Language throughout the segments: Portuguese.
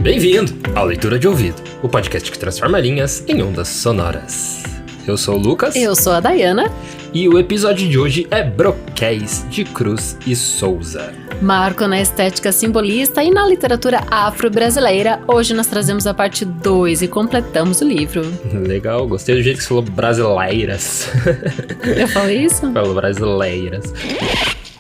Bem-vindo ao Leitura de Ouvido, o podcast que transforma linhas em ondas sonoras. Eu sou o Lucas. Eu sou a Dayana. E o episódio de hoje é Broquéis, de Cruz e Souza. Marco na estética simbolista e na literatura afro-brasileira. Hoje nós trazemos a parte 2 e completamos o livro. Legal, gostei do jeito que você falou brasileiras. Eu falei isso? Falou brasileiras.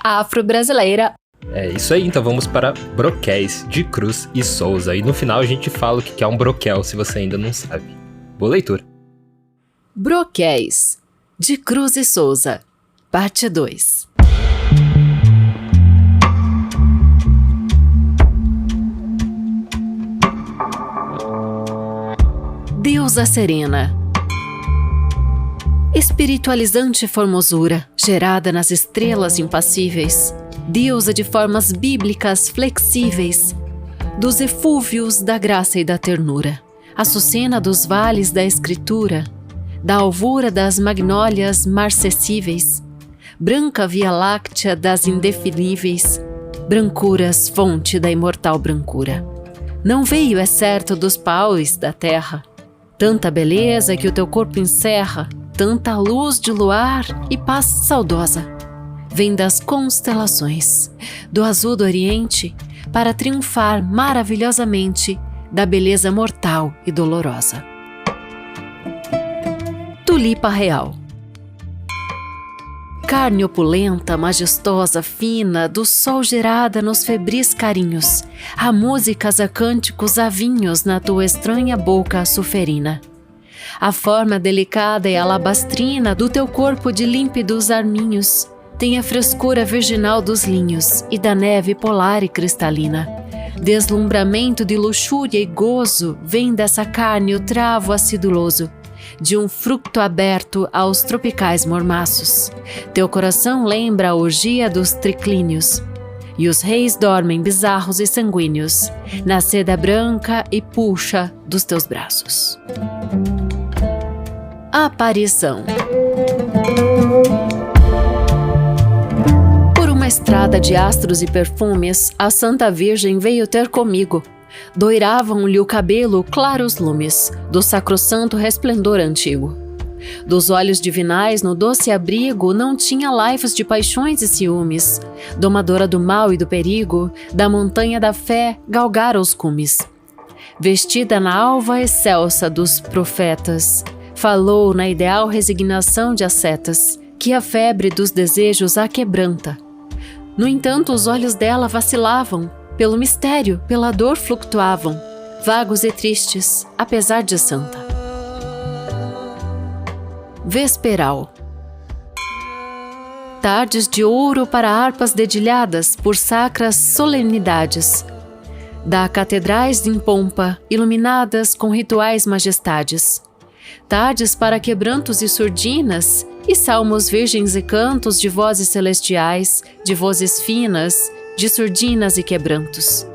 Afro-brasileira. É isso aí, então vamos para Broquéis, de Cruz e Souza. E no final a gente fala o que é um broquel, se você ainda não sabe. Boa leitura. Broquéis, de Cruz e Souza, parte 2. Deusa serena, espiritualizante formosura, gerada nas estrelas impassíveis, deusa de formas bíblicas flexíveis, dos eflúvios da graça e da ternura, açucena dos vales da escritura, da alvura das magnólias marcessíveis, branca via láctea das indefiníveis, brancuras fonte da imortal brancura. Não veio, é certo, dos paus da terra, tanta beleza que o teu corpo encerra, tanta luz de luar e paz saudosa. Vem das constelações, do azul do Oriente, para triunfar maravilhosamente da beleza mortal e dolorosa. Tulipa real. Carne opulenta, majestosa, fina, do sol gerada nos febris carinhos, há músicas, há cânticos, há vinhos na tua estranha boca açuferina. A forma delicada e alabastrina do teu corpo de límpidos arminhos tem a frescura virginal dos linhos e da neve polar e cristalina. Deslumbramento de luxúria e gozo vem dessa carne o travo aciduloso, de um fruto aberto aos tropicais mormaços. Teu coração lembra a orgia dos triclínios, e os reis dormem bizarros e sanguíneos, na seda branca e puxa dos teus braços. Aparição. Por uma estrada de astros e perfumes, a Santa Virgem veio ter comigo. Doiravam-lhe o cabelo claros lumes do sacrossanto resplendor antigo. Dos olhos divinais no doce abrigo não tinha laivos de paixões e ciúmes. Domadora do mal e do perigo, da montanha da fé galgara os cumes. Vestida na alva excelsa dos profetas, falou na ideal resignação de ascetas, que a febre dos desejos a quebranta. No entanto, os olhos dela vacilavam, pelo mistério, pela dor flutuavam, vagos e tristes, apesar de santa. Vesperal. Tardes de ouro para harpas dedilhadas por sacras solenidades, da catedrais em pompa, iluminadas com rituais majestades. Tardes para quebrantos e surdinas, e salmos virgens e cantos de vozes celestiais, de vozes finas, de surdinas e quebrantos.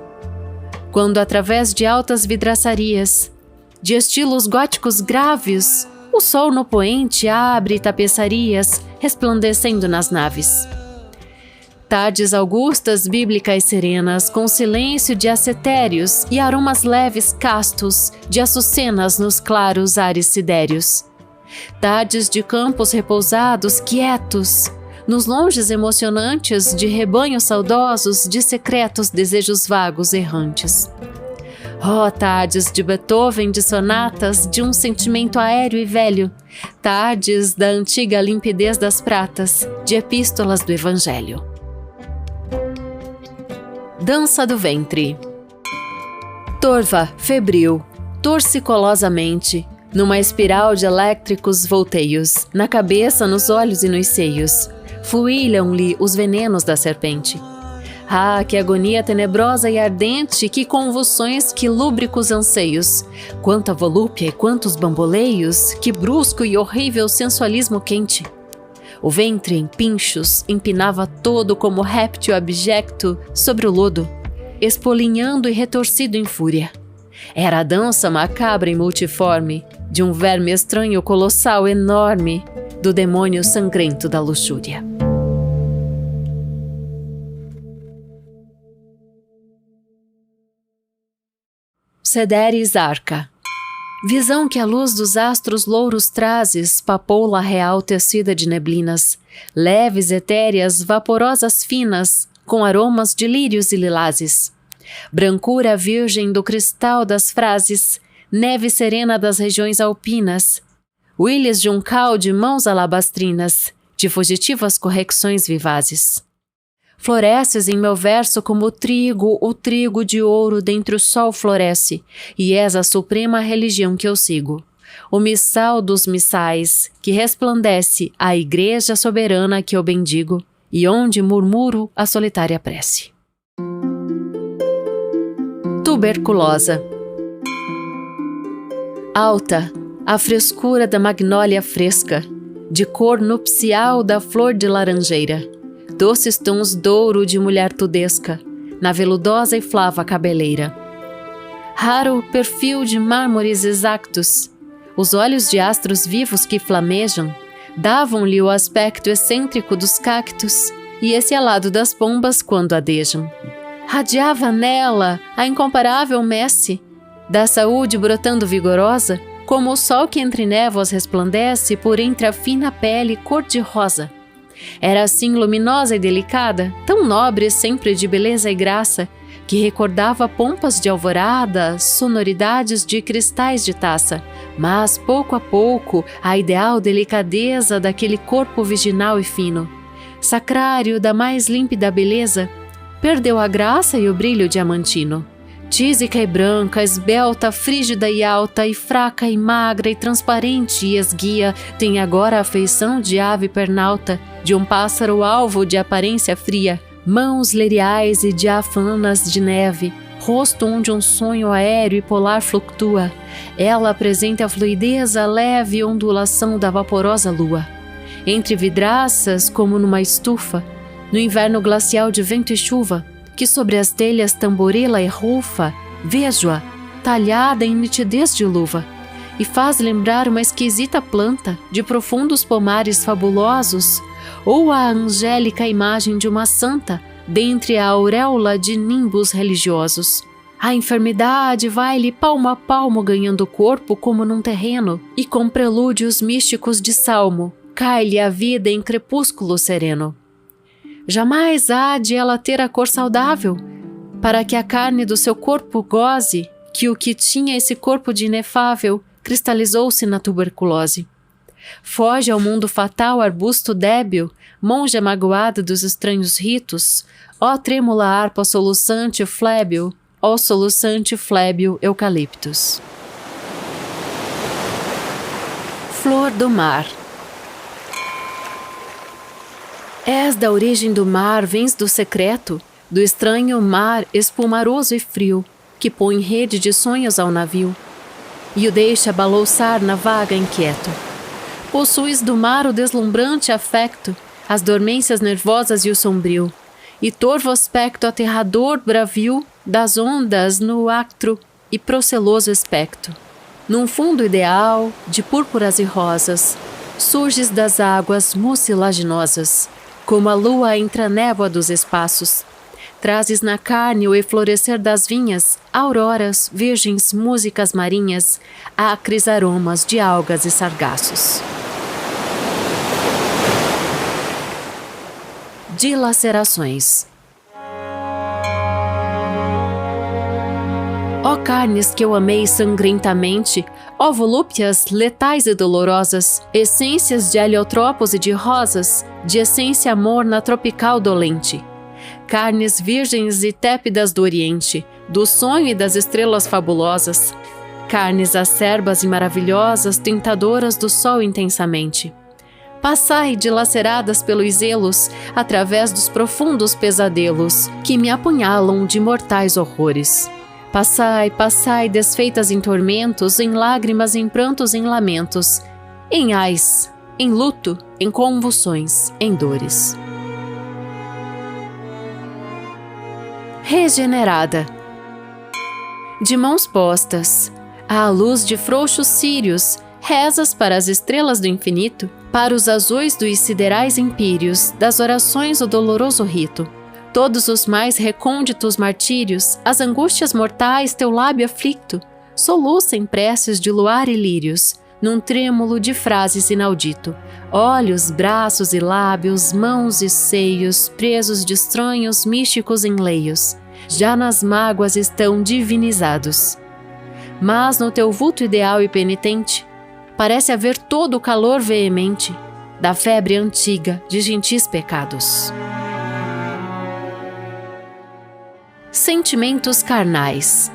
Quando através de altas vidraçarias, de estilos góticos graves, o sol no poente abre tapeçarias, resplandecendo nas naves. Tardes augustas, bíblicas serenas, com silêncio de acetérios e aromas leves castos de açucenas nos claros ares sidéreos. Tardes de campos repousados, quietos, nos longes emocionantes de rebanhos saudosos de secretos desejos vagos errantes. Oh, tardes de Beethoven, de sonatas, de um sentimento aéreo e velho, tardes da antiga limpidez das pratas, de epístolas do Evangelho. Dança do ventre. Torva, febril, torcicolosamente, numa espiral de elétricos volteios, na cabeça, nos olhos e nos seios, fluíam-lhe os venenos da serpente. Ah, que agonia tenebrosa e ardente, que convulsões, que lúbricos anseios, quanta volúpia e quantos bamboleios, que brusco e horrível sensualismo quente. O ventre em pinchos empinava todo como réptil abjecto sobre o lodo, espolinhando e retorcido em fúria. Era a dança macabra e multiforme de um verme estranho colossal enorme, do demônio sangrento da luxúria. Cederis arca. Visão que a luz dos astros louros trazes, papoula real tecida de neblinas, leves, etéreas, vaporosas finas, com aromas de lírios e lilazes. Brancura virgem do cristal das frases, neve serena das regiões alpinas, willis juncal de mãos alabastrinas, de fugitivas correcções vivazes. Floresces em meu verso como o trigo de ouro dentre o sol floresce, e és a suprema religião que eu sigo. O missal dos missais, que resplandece a igreja soberana que eu bendigo, e onde murmuro a solitária prece. Tuberculosa. Alta, a frescura da magnólia fresca, de cor nupcial da flor de laranjeira, doces tons douro de mulher tudesca, na veludosa e flava cabeleira. Raro perfil de mármores exactos, os olhos de astros vivos que flamejam, davam-lhe o aspecto excêntrico dos cactos e esse alado das pombas quando adejam. Radiava nela a incomparável messe da saúde brotando vigorosa, como o sol que entre névoas resplandece por entre a fina pele cor-de-rosa. Era assim luminosa e delicada, tão nobre sempre de beleza e graça, que recordava pompas de alvorada, sonoridades de cristais de taça, mas pouco a pouco a ideal delicadeza daquele corpo virginal e fino, sacrário da mais límpida beleza, perdeu a graça e o brilho diamantino. Tísica e branca, esbelta, frígida e alta, e fraca e magra e transparente e esguia, tem agora a feição de ave pernalta, de um pássaro alvo de aparência fria, mãos leriais e diafanas de neve, rosto onde um sonho aéreo e polar fluctua. Ela apresenta a fluidez, a leve ondulação da vaporosa lua. Entre vidraças, como numa estufa, no inverno glacial de vento e chuva, que sobre as telhas tamborila e rufa, vejo-a, talhada em nitidez de luva, e faz lembrar uma esquisita planta de profundos pomares fabulosos, ou a angélica imagem de uma santa dentre a auréola de nimbos religiosos. A enfermidade vai-lhe palmo a palmo ganhando corpo como num terreno, e com prelúdios místicos de salmo, cai-lhe a vida em crepúsculo sereno. Jamais há de ela ter a cor saudável, para que a carne do seu corpo goze, que o que tinha esse corpo de inefável cristalizou-se na tuberculose. Foge ao mundo fatal arbusto débil, monja magoada dos estranhos ritos, ó trêmula harpa soluçante flébil, ó soluçante flébil eucaliptus. Flor do mar. És da origem do mar, vens do secreto, do estranho mar espumaroso e frio, que põe rede de sonhos ao navio, e o deixa balouçar na vaga inquieto. Possuis do mar o deslumbrante afecto, as dormências nervosas e o sombrio, e torvo aspecto aterrador bravio das ondas no actro e proceloso espectro. Num fundo ideal, de púrpuras e rosas, surges das águas mucilaginosas, como a lua entre a névoa dos espaços. Trazes na carne o eflorescer das vinhas, auroras, virgens, músicas marinhas, acres aromas de algas e sargassos. Dilacerações. Ó carnes que eu amei sangrentamente, ó volúpias letais e dolorosas, essências de heliotropos e de rosas, de essência amor na tropical dolente. Carnes virgens e tépidas do oriente, do sonho e das estrelas fabulosas. Carnes acerbas e maravilhosas, tentadoras do sol intensamente. Passai dilaceradas pelos zelos, através dos profundos pesadelos, que me apunhalam de mortais horrores. Passai, passai, desfeitas em tormentos, em lágrimas, em prantos, em lamentos, em ais, em luto, em convulsões, em dores. Regenerada. De mãos postas, à luz de frouxos círios, rezas para as estrelas do infinito, para os azuis dos siderais empíreos, das orações o doloroso rito. Todos os mais recônditos martírios, as angústias mortais teu lábio aflicto, soluça em preces de luar e lírios, num trêmulo de frases inaudito. Olhos, braços e lábios, mãos e seios, presos de estranhos místicos enleios, já nas mágoas estão divinizados. Mas no teu vulto ideal e penitente, parece haver todo o calor veemente da febre antiga de gentis pecados. Sentimentos carnais.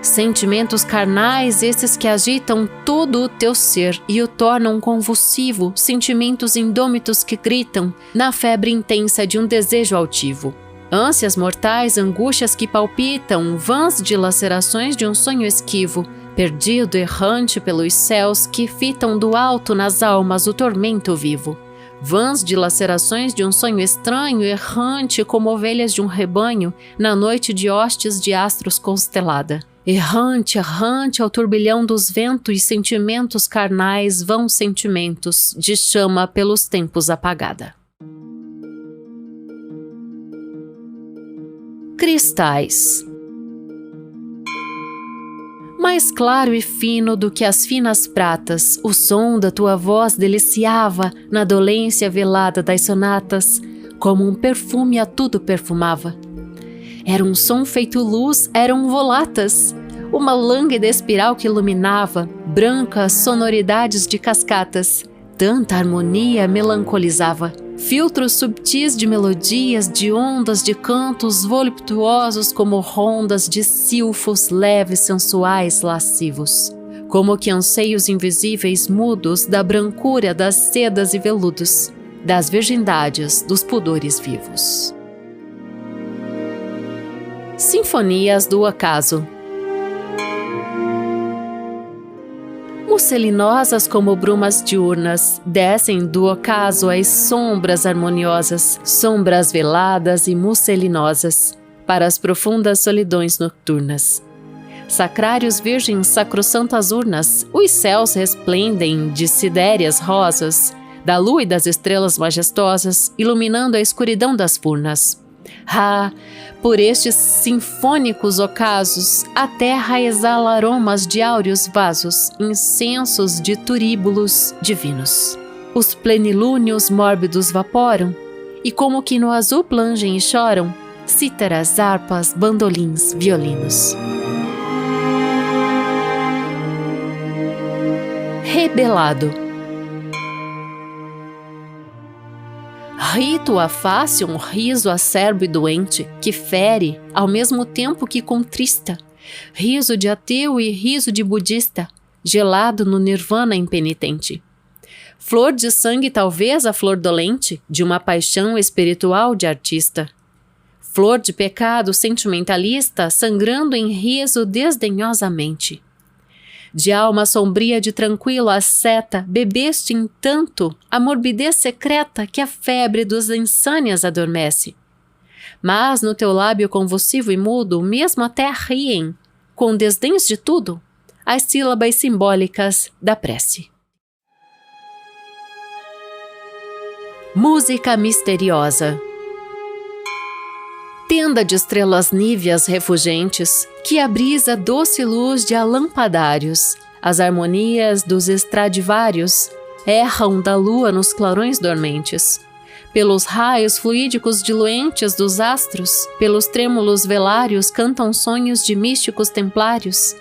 Sentimentos carnais esses que agitam todo o teu ser e o tornam convulsivo, sentimentos indômitos que gritam na febre intensa de um desejo altivo. Ânsias mortais, angústias que palpitam, vãs dilacerações de um sonho esquivo, perdido, errante pelos céus que fitam do alto nas almas o tormento vivo. Vãs dilacerações de um sonho estranho, errante como ovelhas de um rebanho, na noite de hostes de astros constelada. Errante, errante ao turbilhão dos ventos, sentimentos carnais, vãos sentimentos, de chama pelos tempos apagada. Cristais. Mais claro e fino do que as finas pratas, o som da tua voz deliciava na dolência velada das sonatas, como um perfume a tudo perfumava. Era um som feito luz, eram volatas, uma lânguida espiral que iluminava, brancas sonoridades de cascatas, tanta harmonia melancolizava. Filtros subtis de melodias, de ondas, de cantos voluptuosos como rondas de silfos leves, sensuais, lascivos. Como que anseios invisíveis mudos da brancura das sedas e veludos, das virgindades, dos pudores vivos. Sinfonias do acaso. Musselinosas como brumas diurnas, descem do ocaso as sombras harmoniosas, sombras veladas e musselinosas, para as profundas solidões nocturnas. Sacrários virgens sacrossantas urnas, os céus resplendem de sidéreas rosas, da lua e das estrelas majestosas, iluminando a escuridão das furnas. Ah, por estes sinfônicos ocasos, a terra exala aromas de áureos vasos, incensos de turíbulos divinos. Os plenilúnios mórbidos vaporam, e como que no azul plangem e choram, cítaras, harpas, bandolins, violinos. Rebelado. Rito a face um riso acerbo e doente, que fere, ao mesmo tempo que contrista. Riso de ateu e riso de budista, gelado no nirvana impenitente. Flor de sangue talvez a flor dolente, de uma paixão espiritual de artista. Flor de pecado sentimentalista, sangrando em riso desdenhosamente. De alma sombria de tranquilo asceta, bebeste em tanto a morbidez secreta que a febre dos insânias adormece. Mas no teu lábio convulsivo e mudo, mesmo até riem, com desdéns de tudo, as sílabas simbólicas da prece. Música misteriosa. Tenda de estrelas níveas refulgentes, que a brisa doce luz de alampadários, as harmonias dos Estradivarius erram da lua nos clarões dormentes. Pelos raios fluídicos diluentes dos astros, pelos trêmulos velários cantam sonhos de místicos templários,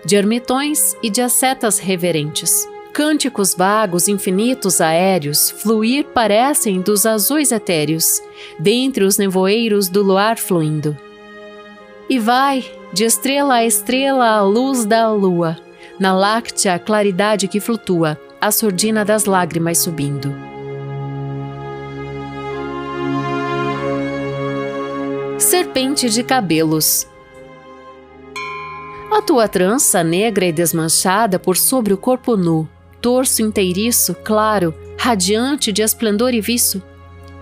de ermitões e de ascetas reverentes. Cânticos vagos, infinitos, aéreos, fluir parecem dos azuis etéreos, dentre os nevoeiros do luar fluindo. E vai, de estrela a estrela, a luz da lua, na láctea claridade que flutua, a surdina das lágrimas subindo. Serpente de cabelos. A tua trança negra e desmanchada por sobre o corpo nu, torso inteiriço, claro, radiante de esplendor e viço.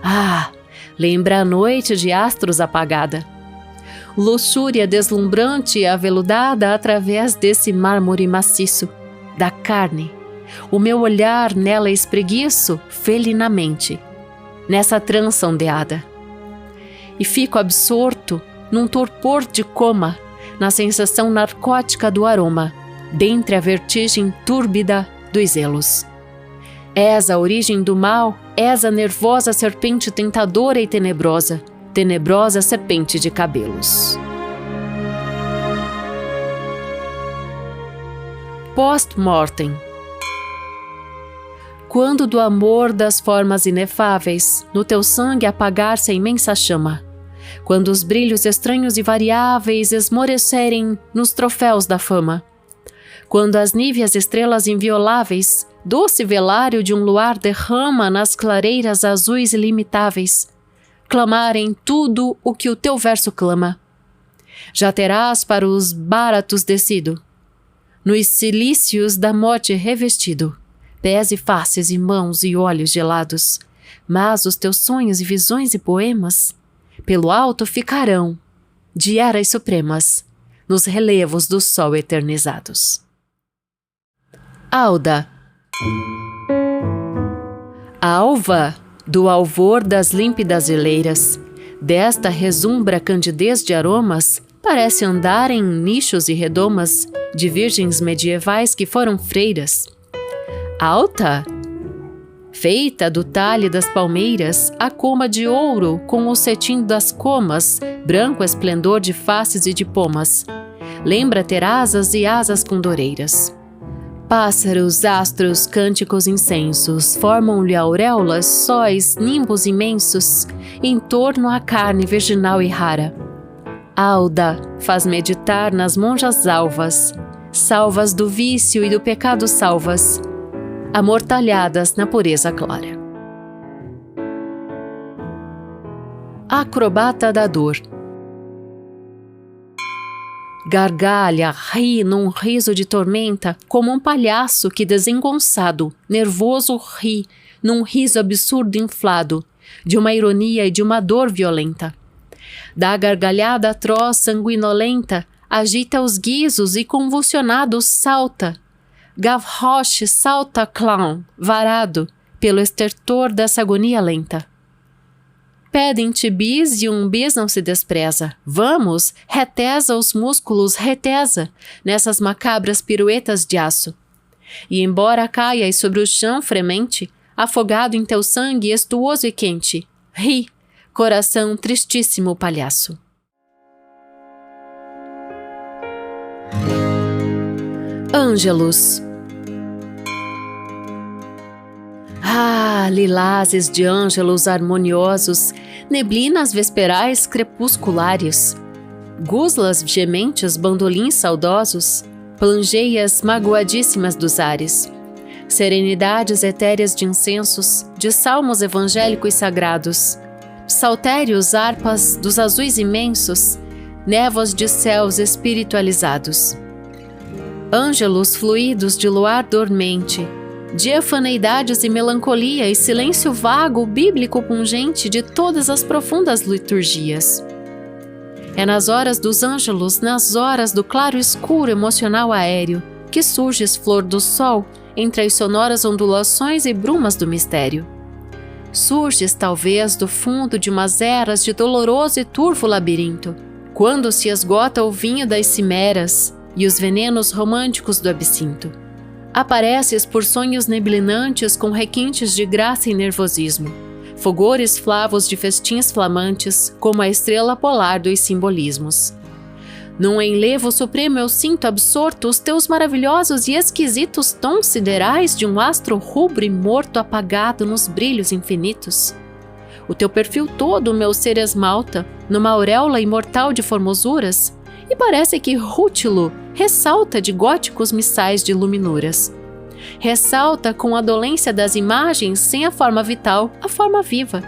Ah, lembra a noite de astros apagada. Luxúria deslumbrante e aveludada através desse mármore maciço, da carne. O meu olhar nela espreguiço felinamente, nessa trança ondeada. e fico absorto num torpor de coma, na sensação narcótica do aroma, dentre a vertigem túrbida dos zelos. És a origem do mal, és a nervosa serpente tentadora e tenebrosa, tenebrosa serpente de cabelos. Post-mortem. Quando do amor das formas inefáveis, no teu sangue apagar-se a imensa chama, quando os brilhos estranhos e variáveis esmorecerem nos troféus da fama, quando as níveas estrelas invioláveis, doce velário de um luar derrama nas clareiras azuis ilimitáveis, clamarem tudo o que o teu verso clama, já terás para os báratos descido, nos cilícios da morte revestido, pés e faces e mãos e olhos gelados, mas os teus sonhos e visões e poemas pelo alto ficarão, de eras supremas, nos relevos do sol eternizados. Alda. Alva, do alvor das límpidas geleiras, desta resumbra candidez de aromas, parece andar em nichos e redomas de virgens medievais que foram freiras. Alta, feita do talhe das palmeiras, a coma de ouro com o cetim das comas, branco esplendor de faces e de pomas, lembra ter asas e asas condoreiras. Pássaros, astros, cânticos incensos, formam-lhe auréolas, sóis, nimbos imensos, em torno à carne virginal e rara. Alda faz meditar nas monjas alvas, salvas do vício e do pecado salvas, amortalhadas na pureza clara. Acrobata da dor. Gargalha, ri num riso de tormenta, como um palhaço que desengonçado, nervoso ri, num riso absurdo inflado, de uma ironia e de uma dor violenta. Da gargalhada atroz sanguinolenta, agita os guizos e convulsionado salta. Gavroche salta clown, varado, pelo estertor dessa agonia lenta. Pedem-te bis e um bis não se despreza. Vamos, retesa os músculos, retesa, nessas macabras piruetas de aço. E embora caias sobre o chão fremente, afogado em teu sangue estuoso e quente, ri, coração tristíssimo palhaço. Ângelos. Ah, lilazes de ângelos harmoniosos, neblinas vesperais crepusculares, guslas gementes bandolins saudosos, plangeias magoadíssimas dos ares, serenidades etéreas de incensos, de salmos evangélicos sagrados, saltérios harpas dos azuis imensos, névoas de céus espiritualizados. Ângelos fluidos de luar dormente, diafaneidades e melancolia e silêncio vago bíblico pungente de todas as profundas liturgias. É nas horas dos ângelos, nas horas do claro escuro emocional aéreo, que surges flor do sol entre as sonoras ondulações e brumas do mistério. Surges talvez do fundo de umas eras de doloroso e turvo labirinto, quando se esgota o vinho das cimeras e os venenos românticos do absinto. Apareces por sonhos neblinantes com requintes de graça e nervosismo, fogores flavos de festins flamantes, como a estrela polar dos simbolismos. Num enlevo supremo eu sinto absorto os teus maravilhosos e esquisitos tons siderais de um astro rubro e morto apagado nos brilhos infinitos. O teu perfil todo o meu ser esmalta, numa auréola imortal de formosuras, e parece que rútilo ressalta de góticos missais de luminuras. Ressalta com a dolência das imagens sem a forma vital, a forma viva.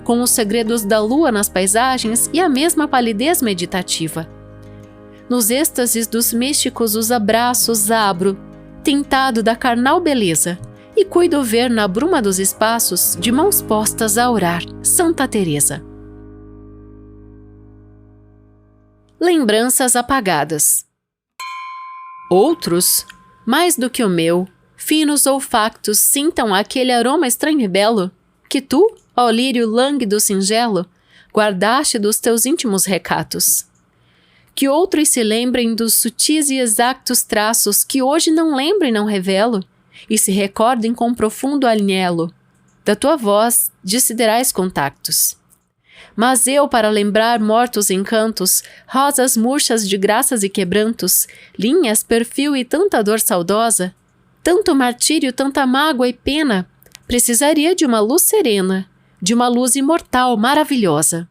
Com os segredos da lua nas paisagens e a mesma palidez meditativa. Nos êxtases dos místicos os abraços abro, tentado da carnal beleza, e cuido ver na bruma dos espaços, de mãos postas a orar, Santa Teresa. Lembranças apagadas. Outros, mais do que o meu, finos olfactos sintam aquele aroma estranho e belo, que tu, ó lírio lânguido singelo, guardaste dos teus íntimos recatos. Que outros se lembrem dos sutis e exactos traços que hoje não lembro e não revelo, e se recordem com profundo anhelo da tua voz de siderais contactos. Mas eu, para lembrar mortos encantos, rosas murchas de graças e quebrantos, linhas, perfil e tanta dor saudosa, tanto martírio, tanta mágoa e pena, precisaria de uma luz serena, de uma luz imortal maravilhosa.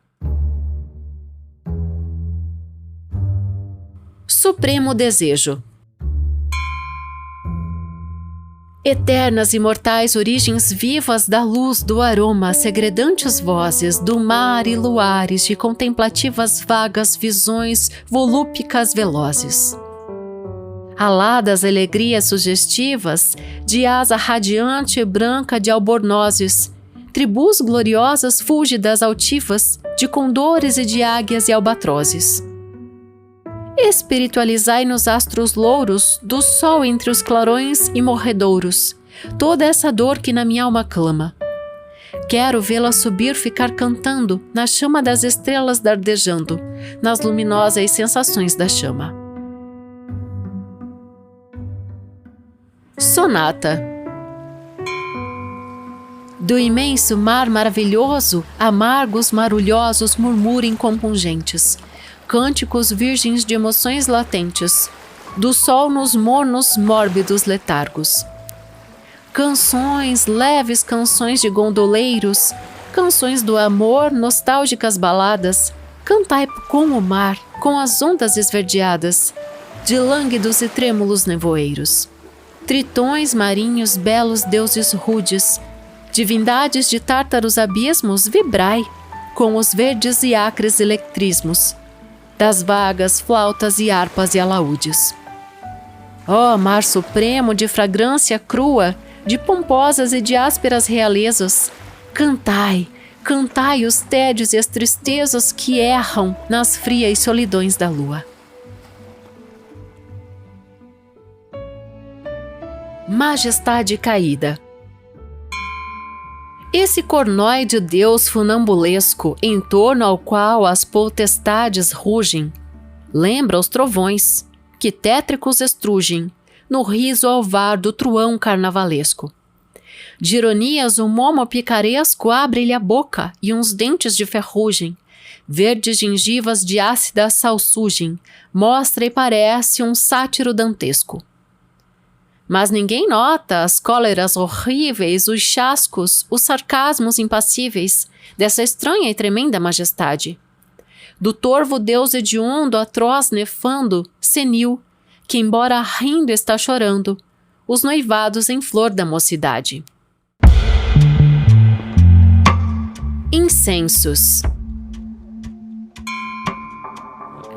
Supremo desejo. Eternas e imortais origens vivas da luz, do aroma, segredantes vozes do mar e luares de contemplativas vagas visões volúpicas velozes. Aladas alegrias sugestivas de asa radiante e branca de albornozes, tribus gloriosas fúlgidas altivas de condores e de águias e albatrozes. Espiritualizai nos astros louros do sol entre os clarões e morredouros toda essa dor que na minha alma clama. Quero vê-la subir, ficar cantando na chama das estrelas dardejando, nas luminosas sensações da chama. Sonata. Do imenso mar maravilhoso, amargos marulhosos murmurem compungentes, cânticos virgens de emoções latentes, do sol nos mornos mórbidos letargos. Canções, leves canções de gondoleiros, canções do amor, nostálgicas baladas, cantai com o mar, com as ondas esverdeadas, de lânguidos e trêmulos nevoeiros. Tritões marinhos, belos deuses rudes, divindades de tártaros abismos, vibrai, com os verdes e acres electrismos, das vagas flautas e harpas e alaúdes. Ó mar supremo de fragrância crua, de pomposas e de ásperas realezas, cantai, cantai os tédios e as tristezas que erram nas frias solidões da lua. Majestade caída. Esse cornoide Deus funambulesco, em torno ao qual as potestades rugem, lembra os trovões, que tétricos estrugem, no riso alvar do truão carnavalesco. De ironias o momo picaresco abre-lhe a boca e uns dentes de ferrugem, verdes gengivas de ácida salsugem, mostra e parece um sátiro dantesco. Mas ninguém nota as cóleras horríveis, os chascos, os sarcasmos impassíveis dessa estranha e tremenda majestade. Do torvo deus hediondo, atroz, nefando, senil, que embora rindo está chorando, os noivados em flor da mocidade. Incensos.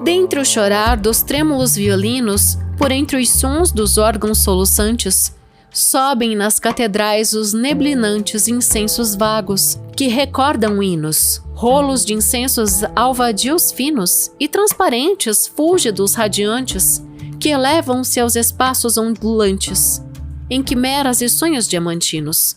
Dentre o chorar dos trêmulos violinos, por entre os sons dos órgãos soluçantes, sobem nas catedrais os neblinantes incensos vagos, que recordam hinos, rolos de incensos alvadios finos e transparentes, fúlgidos, radiantes, que elevam-se aos espaços ondulantes, em quimeras e sonhos diamantinos.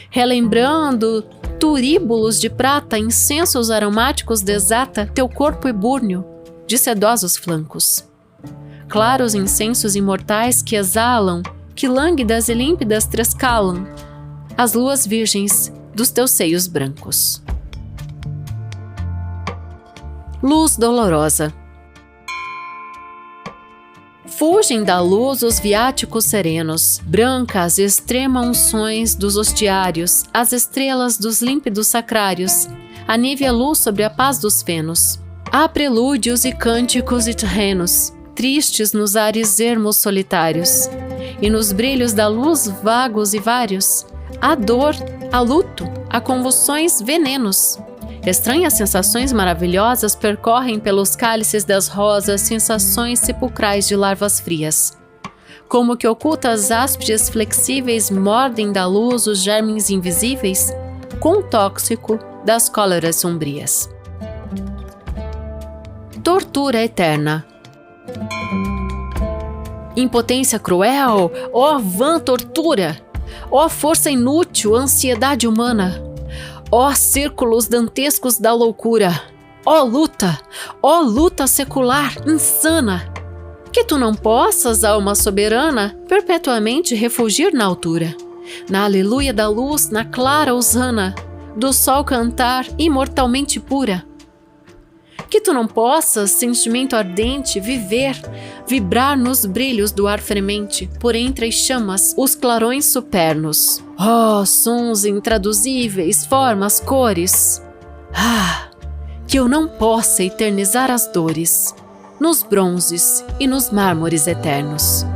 Relembrando turíbulos de prata, incensos aromáticos desata teu corpo ebúrneo, de sedosos flancos. Claros incensos imortais que exalam, que lânguidas e límpidas trescalam as luas virgens dos teus seios brancos. Luz dolorosa. Fugem da luz os viáticos serenos, brancas e extrema-unções dos hostiários, as estrelas dos límpidos sacrários, a nívea luz sobre a paz dos fenos. Há prelúdios e cânticos e terrenos, tristes nos ares ermos solitários, e nos brilhos da luz vagos e vários, há dor, há luto, há convulsões, venenos. Estranhas sensações maravilhosas percorrem pelos cálices das rosas sensações sepulcrais de larvas frias. Como que ocultas áspides flexíveis mordem da luz os germes invisíveis, com tóxico das cóleras sombrias. Tortura eterna. Impotência cruel, ó vã tortura, ó força inútil, ansiedade humana, Ó círculos dantescos da loucura! Ó luta secular, insana! Que tu não possas, alma soberana, perpetuamente refugir na altura, na aleluia da luz, na clara hosana, do sol cantar imortalmente pura. Que tu não possas, sentimento ardente, vibrar nos brilhos do ar fremente, por entre as chamas, os clarões supernos. Oh, sons intraduzíveis, formas, cores. Ah, que eu não possa eternizar as dores, nos bronzes e nos mármores eternos.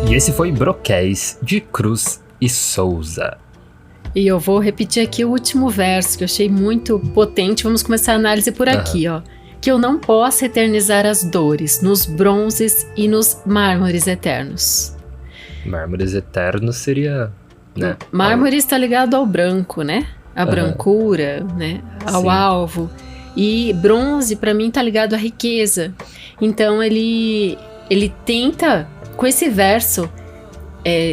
E esse foi Broquéis, de Cruz e Souza. E eu vou repetir aqui o último verso, que eu achei muito potente. Vamos começar a análise por aqui, ó. Que eu não possa eternizar as dores, nos bronzes e nos mármores eternos. Mármores eternos seria, né? Mármore está ligado ao branco, né? A brancura, né? Ao Sim. alvo. E bronze, para mim, tá ligado à riqueza. Então, ele tenta, com esse verso,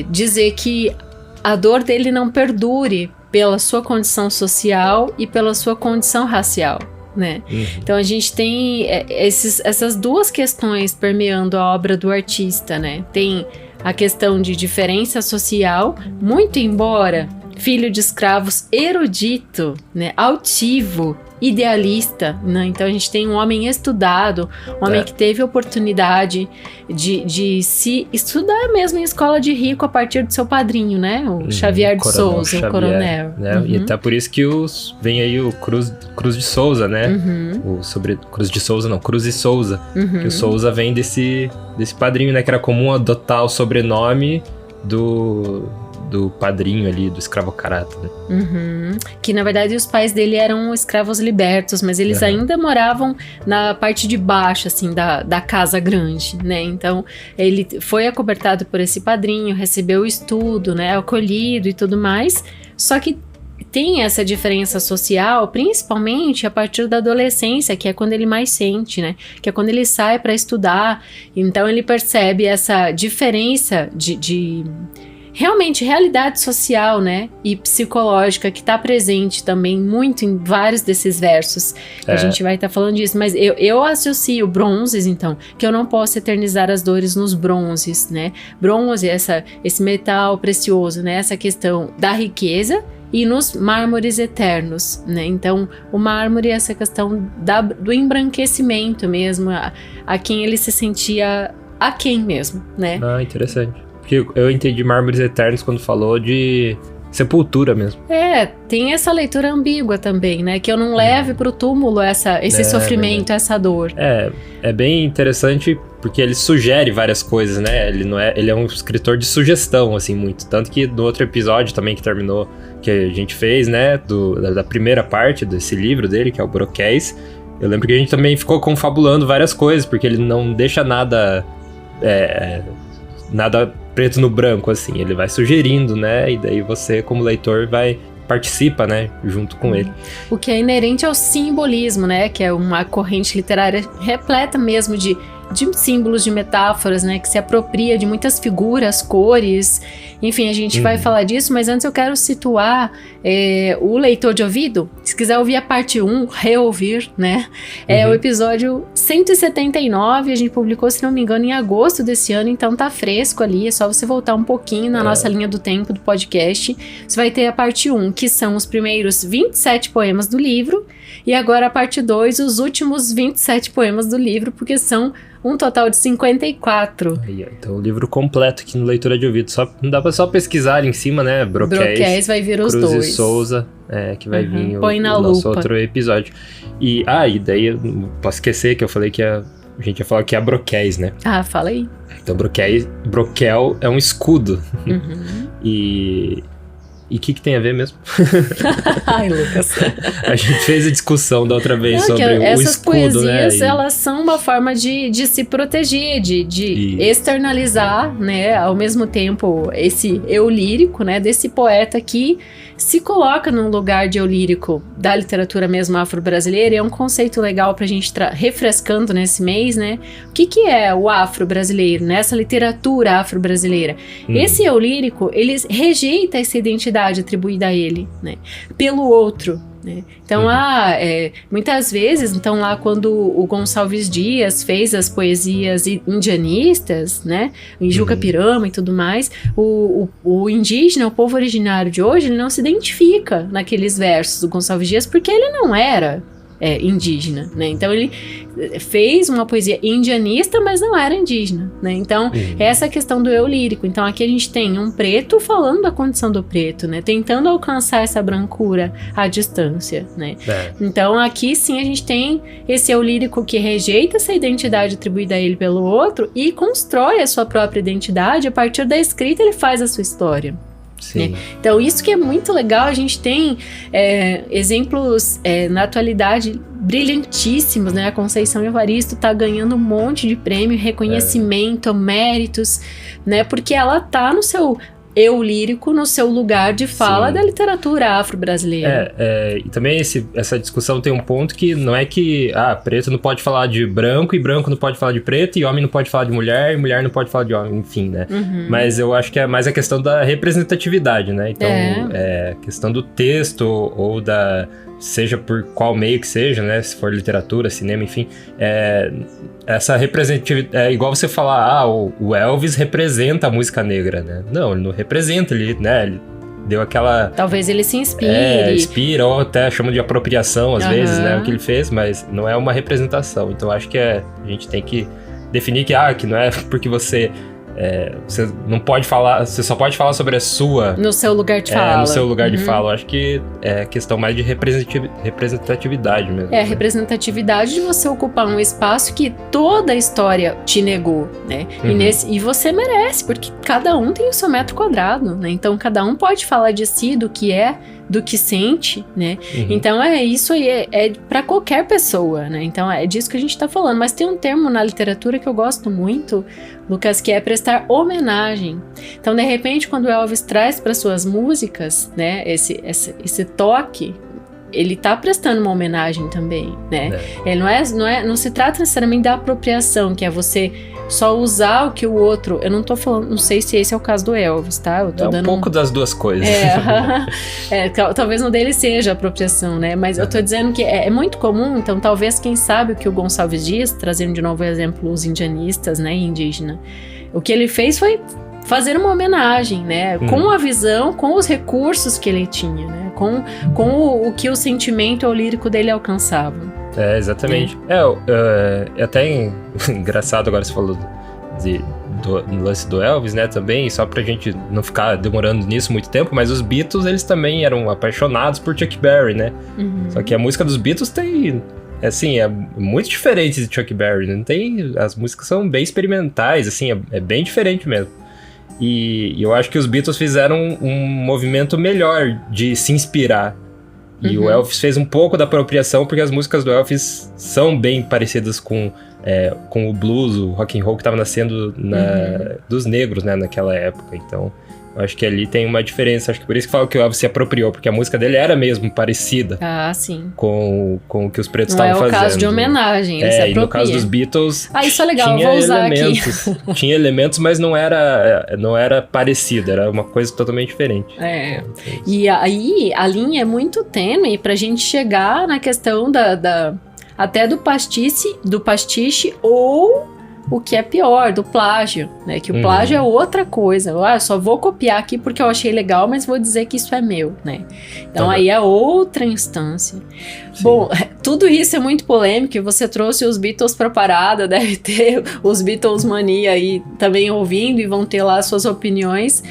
dizer que a dor dele não perdure pela sua condição social e pela sua condição racial, né? Então, a gente tem essas duas questões permeando a obra do artista, né? Tem a questão de diferença social, muito embora filho de escravos erudito, né, altivo, idealista, né? Então a gente tem um homem estudado, um homem que teve oportunidade de se estudar mesmo em escola de rico a partir do seu padrinho, né? O Xavier de Souza, Xavier, o coronel. Né? E até por isso que vem aí o Cruz de Souza, né? Cruz de Souza não, Cruz e Souza. Que o Souza vem desse padrinho, né? Que era comum adotar o sobrenome do padrinho ali, do escravocrata, né? Que na verdade os pais dele eram escravos libertos, mas eles ainda moravam na parte de baixo, assim, da casa grande, né? Então ele foi acobertado por esse padrinho, recebeu o estudo, né? Acolhido e tudo mais, só que tem essa diferença social, principalmente a partir da adolescência, que é quando ele mais sente, né? Que é quando ele sai para estudar, então ele percebe essa diferença de realmente realidade social, né, e psicológica que está presente também muito em vários desses versos. A gente vai estar falando disso, mas eu associo bronzes, então, que eu não posso eternizar as dores nos bronzes, né? Bronze, esse metal precioso, né? Essa questão da riqueza e nos mármores eternos, né? Então, o mármore é essa questão do embranquecimento mesmo, a quem ele se sentia aquém mesmo, né? Ah, interessante. Porque eu entendi mármores eternos quando falou de sepultura mesmo. Tem essa leitura ambígua também, né? Que eu não leve pro túmulo esse sofrimento, essa dor. É bem interessante porque ele sugere várias coisas, né? Ele é um escritor de sugestão, assim, muito. Tanto que no outro episódio também que terminou, que a gente fez, né? Da primeira parte desse livro dele, que é o Broquéis, eu lembro que a gente também ficou confabulando várias coisas, porque ele não deixa nada preto no branco, assim, ele vai sugerindo, né, e daí você, como leitor, participa, né, junto com ele. O que é inerente ao simbolismo, né, que é uma corrente literária repleta mesmo de símbolos, de metáforas, né, que se apropria de muitas figuras, cores, enfim, a gente vai falar disso, mas antes eu quero situar o leitor de ouvido, se quiser ouvir a parte 1, reouvir, né, é o episódio 179, a gente publicou, se não me engano, em agosto desse ano, então tá fresco ali, é só você voltar um pouquinho na nossa linha do tempo do podcast, você vai ter a parte 1, que são os primeiros 27 poemas do livro, e agora a parte 2, os últimos 27 poemas do livro, porque são um total de 54. Então o livro completo aqui no Leitura de Ouvido. Não dá pra só pesquisar ali em cima, né? Broquéis vai vir os Cruz dois. E Souza, que vai vir Põe na o nosso lupa. outro episódio. E daí eu não posso esquecer que eu falei que a gente ia falar que é a Broquéis, né? Fala aí. Então broquel é um escudo. E o que tem a ver mesmo? Ai, Lucas. A gente fez a discussão da outra vez sobre o escudo, essas poesias, né? elas são uma forma de se proteger, de externalizar, né, ao mesmo tempo esse eu lírico, né, desse poeta que se coloca num lugar de eu lírico da literatura mesmo afro-brasileira, e é um conceito legal pra gente refrescando nesse mês, né? O que é o afro-brasileiro, né? Essa literatura afro-brasileira? Esse eu lírico, ele rejeita essa identidade atribuída a ele, né? Pelo outro, né? Então, muitas vezes, então lá quando o Gonçalves Dias fez as poesias indianistas, né, em Juca Pirama e tudo mais, o indígena, o povo originário de hoje, ele não se identifica naqueles versos do Gonçalves Dias porque ele não era indígena, né? Então ele fez uma poesia indianista, mas não era indígena, né? Então essa questão do eu lírico. Então aqui a gente tem um preto falando da condição do preto, né? Tentando alcançar essa brancura à distância, né? Então aqui sim a gente tem esse eu lírico que rejeita essa identidade atribuída a ele pelo outro e constrói a sua própria identidade. A partir da escrita ele faz a sua história. Né? Então isso que é muito legal, a gente tem exemplos na atualidade brilhantíssimos, né? A Conceição Evaristo tá ganhando um monte de prêmio, reconhecimento, méritos, né? Porque ela tá no seu eu lírico, no seu lugar de fala da literatura afro-brasileira. E também essa discussão tem um ponto que não é que preto não pode falar de branco, e branco não pode falar de preto, e homem não pode falar de mulher, e mulher não pode falar de homem, enfim, né? Mas eu acho que é mais a questão da representatividade, né? Então, questão do texto ou seja por qual meio que seja, né? Se for literatura, cinema, enfim. Essa representatividade... É igual você falar, o Elvis representa a música negra, né? Não, ele não representa, ele deu aquela... Talvez ele se inspire. Inspira, ou até chama de apropriação, às vezes, né? O que ele fez, mas não é uma representação. Então, acho que a gente tem que definir que não é porque você não pode falar, você só pode falar sobre a sua... No seu lugar de fala. No seu lugar de fala. Eu acho que é questão mais de representatividade mesmo. A representatividade de você ocupar um espaço que toda a história te negou, né? E você merece, porque cada um tem o seu metro quadrado, né? Então, cada um pode falar de si, do que é, do que sente, né? Então, isso aí é para qualquer pessoa, né? Então, é disso que a gente tá falando. Mas tem um termo na literatura que eu gosto muito, Lucas, que é prestar homenagem. Então, de repente, quando o Elvis traz para suas músicas, né, esse toque, ele tá prestando uma homenagem também, né? Ele não se trata necessariamente da apropriação, que é você só usar o que o outro... Eu não tô falando... Não sei se esse é o caso do Elvis, tá? Eu tô dando um pouco das duas coisas. Talvez no dele seja apropriação, né? Mas eu tô dizendo que é muito comum, então talvez quem sabe o que o Gonçalves Dias, trazendo de novo o exemplo os indianistas, né, indígena, o que ele fez foi fazer uma homenagem, né? Com a visão, com os recursos que ele tinha, né? Com o que o sentimento ou lírico dele alcançava. Exatamente. É até engraçado agora você falou do lance do Elvis, né, também, só pra gente não ficar demorando nisso muito tempo, mas os Beatles, eles também eram apaixonados por Chuck Berry, né? Só que a música dos Beatles tem... Assim, é muito diferente de Chuck Berry, né? As músicas são bem experimentais, assim, é bem diferente mesmo. E eu acho que os Beatles fizeram um movimento melhor de se inspirar. E o Elvis fez um pouco da apropriação, porque as músicas do Elvis são bem parecidas com o blues, o rock and roll que estava nascendo dos negros, né, naquela época. Então, eu acho que ali tem uma diferença. Acho que por isso que falo que o Elvis se apropriou, porque a música dele era mesmo parecida com o que os pretos estavam fazendo. Não é o caso de homenagem, ele se apropria. E no caso dos Beatles, isso é legal, vou usar elementos, aqui. Tinha elementos, mas não era parecido, era uma coisa totalmente diferente. E aí a linha é muito tênue pra gente chegar na questão até do pastiche ou o que é pior, do plágio, né? Que o plágio é outra coisa. Eu só vou copiar aqui porque eu achei legal, mas vou dizer que isso é meu, né? Então aí é outra instância. Sim. Bom, tudo isso é muito polêmico e você trouxe os Beatles pra parada, deve ter os Beatles mania aí também ouvindo e vão ter lá suas opiniões.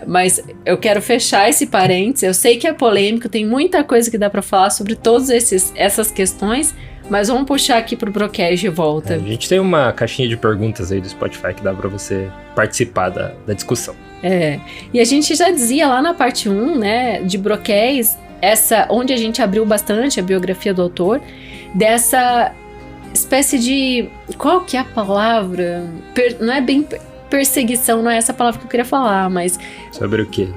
Mas eu quero fechar esse parênteses. Eu sei que é polêmico, tem muita coisa que dá pra falar sobre todas essas questões, mas vamos puxar aqui pro Broquês de volta. A gente tem uma caixinha de perguntas aí do Spotify que dá pra você participar da discussão. E a gente já dizia lá na parte 1, né, de Broquês, onde a gente abriu bastante a biografia do autor, dessa espécie de... Qual que é a palavra? Não é bem... Perseguição, não é essa palavra que eu queria falar, mas... Sobre o quê?